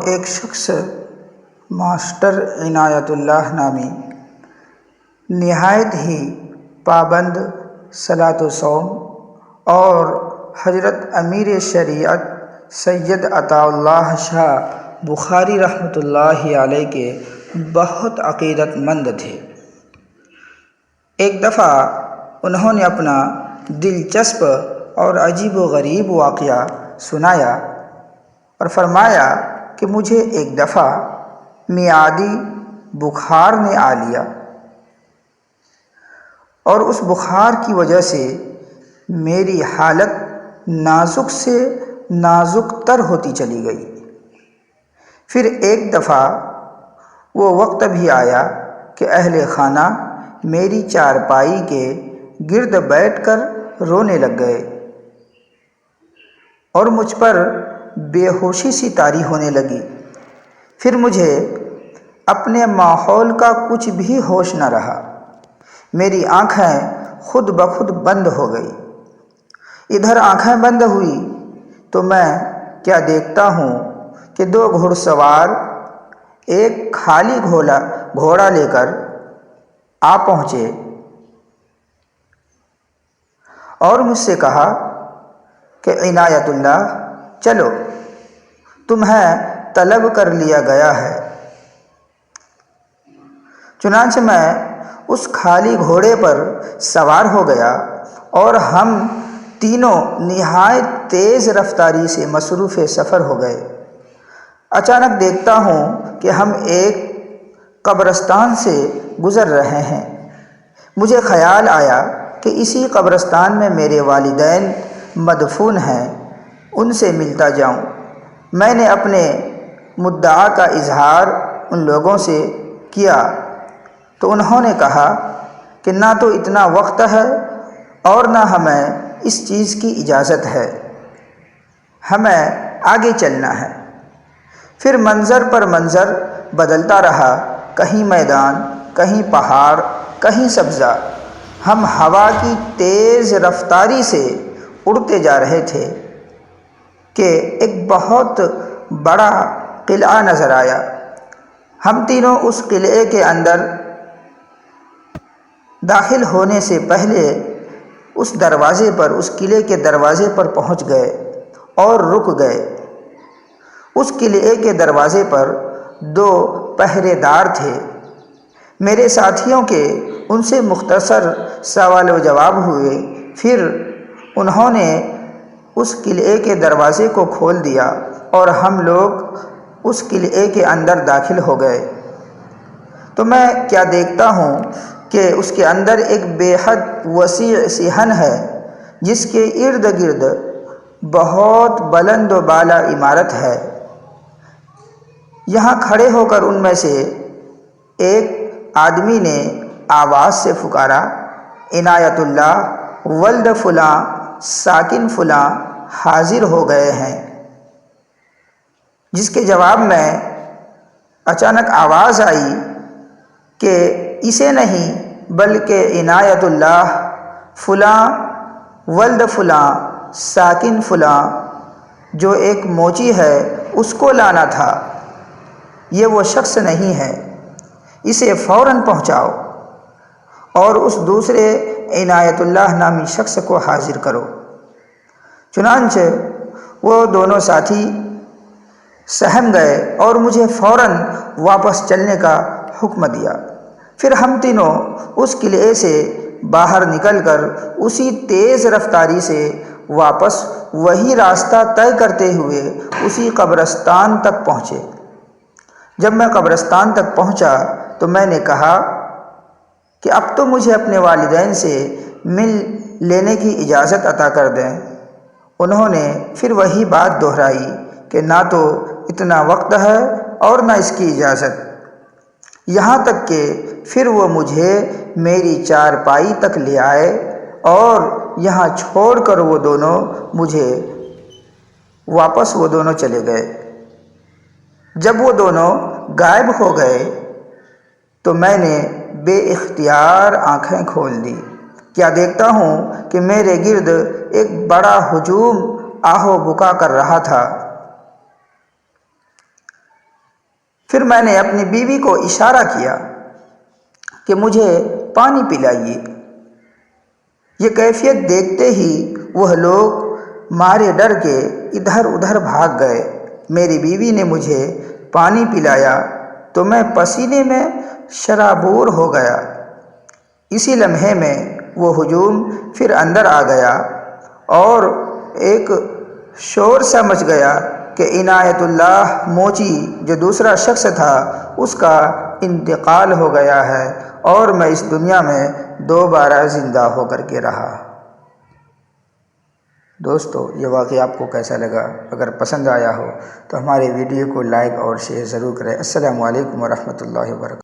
ایک شخص ماسٹر عنایت اللہ نامی نہایت ہی پابند صلاۃ و صوم اور حضرت امیر شریعت سید عطا اللہ شاہ بخاری رحمۃ اللہ علیہ کے بہت عقیدت مند تھے۔ ایک دفعہ انہوں نے اپنا دلچسپ اور عجیب و غریب واقعہ سنایا اور فرمایا کہ مجھے ایک دفعہ میعادی بخار نے آ لیا اور اس بخار کی وجہ سے میری حالت نازک سے نازک تر ہوتی چلی گئی۔ پھر ایک دفعہ وہ وقت بھی آیا کہ اہل خانہ میری چارپائی کے گرد بیٹھ کر رونے لگ گئے اور مجھ پر بے ہوشی سی طاری ہونے لگی۔ پھر مجھے اپنے ماحول کا کچھ بھی ہوش نہ رہا، میری آنکھیں خود بخود بند ہو گئی۔ ادھر آنکھیں بند ہوئی تو میں کیا دیکھتا ہوں کہ دو گھڑ سوار ایک خالی گھوڑا لے کر آ پہنچے اور مجھ سے کہا کہ عنایت اللہ چلو، تمہیں طلب کر لیا گیا ہے۔ چنانچہ میں اس خالی گھوڑے پر سوار ہو گیا اور ہم تینوں نہایت تیز رفتاری سے مصروف سفر ہو گئے۔ اچانک دیکھتا ہوں کہ ہم ایک قبرستان سے گزر رہے ہیں۔ مجھے خیال آیا کہ اسی قبرستان میں میرے والدین مدفون ہیں، ان سے ملتا جاؤں۔ میں نے اپنے مدعا کا اظہار ان لوگوں سے کیا تو انہوں نے کہا کہ نہ تو اتنا وقت ہے اور نہ ہمیں اس چیز کی اجازت ہے، ہمیں آگے چلنا ہے۔ پھر منظر پر منظر بدلتا رہا، کہیں میدان، کہیں پہاڑ، کہیں سبزہ۔ ہم ہوا کی تیز رفتاری سے اڑتے جا رہے تھے کہ ایک بہت بڑا قلعہ نظر آیا۔ ہم تینوں اس قلعے کے اندر داخل ہونے سے پہلے اس قلعے کے دروازے پر پہنچ گئے اور رک گئے۔ اس قلعے کے دروازے پر دو پہرے دار تھے۔ میرے ساتھیوں کے ان سے مختصر سوال و جواب ہوئے، پھر انہوں نے اس قلعے کے دروازے کو کھول دیا اور ہم لوگ اس قلعے کے اندر داخل ہو گئے۔ تو میں کیا دیکھتا ہوں کہ اس کے اندر ایک بے حد وسیع صحن ہے جس کے ارد گرد بہت بلند و بالا عمارت ہے۔ یہاں کھڑے ہو کر ان میں سے ایک آدمی نے آواز سے پکارا، عنایت اللہ ولد فلاں ساکن فلاں حاضر ہو گئے ہیں، جس کے جواب میں اچانک آواز آئی کہ اسے نہیں بلکہ عنایت اللہ فلاں ولد فلاں ساکن فلاں جو ایک موچی ہے اس کو لانا تھا، یہ وہ شخص نہیں ہے، اسے فوراً پہنچاؤ اور اس دوسرے عنایت اللہ نامی شخص کو حاضر کرو۔ چنانچہ وہ دونوں ساتھی سہم گئے اور مجھے فوراً واپس چلنے کا حکم دیا۔ پھر ہم تینوں اس قلعے سے باہر نکل کر اسی تیز رفتاری سے واپس وہی راستہ طے کرتے ہوئے اسی قبرستان تک پہنچے۔ جب میں قبرستان تک پہنچا تو میں نے کہا کہ اب تو مجھے اپنے والدین سے مل لینے کی اجازت عطا کر دیں۔ انہوں نے پھر وہی بات دہرائی کہ نہ تو اتنا وقت ہے اور نہ اس کی اجازت، یہاں تک کہ پھر وہ مجھے میری چارپائی تک لے آئے اور یہاں چھوڑ کر وہ دونوں واپس چلے گئے۔ جب وہ دونوں غائب ہو گئے تو میں نے بے اختیار آنکھیں کھول دی۔ کیا دیکھتا ہوں کہ میرے گرد ایک بڑا ہجوم آہ و بکا کر رہا تھا۔ پھر میں نے اپنی بیوی کو اشارہ کیا کہ مجھے پانی پلائیے۔ یہ کیفیت دیکھتے ہی وہ لوگ مارے ڈر کے ادھر ادھر بھاگ گئے۔ میری بیوی نے مجھے پانی پلایا تو میں پسینے میں شرابور ہو گیا۔ اسی لمحے میں وہ ہجوم پھر اندر آ گیا اور ایک شور سا مچ گیا کہ عنایت اللہ موچی جو دوسرا شخص تھا اس کا انتقال ہو گیا ہے اور میں اس دنیا میں دوبارہ زندہ ہو کر کے رہا۔ دوستو، یہ واقعہ آپ کو کیسا لگا؟ اگر پسند آیا ہو تو ہمارے ویڈیو کو لائک اور شیئر ضرور کریں۔ السلام علیکم ورحمۃ اللہ وبرکاتہ۔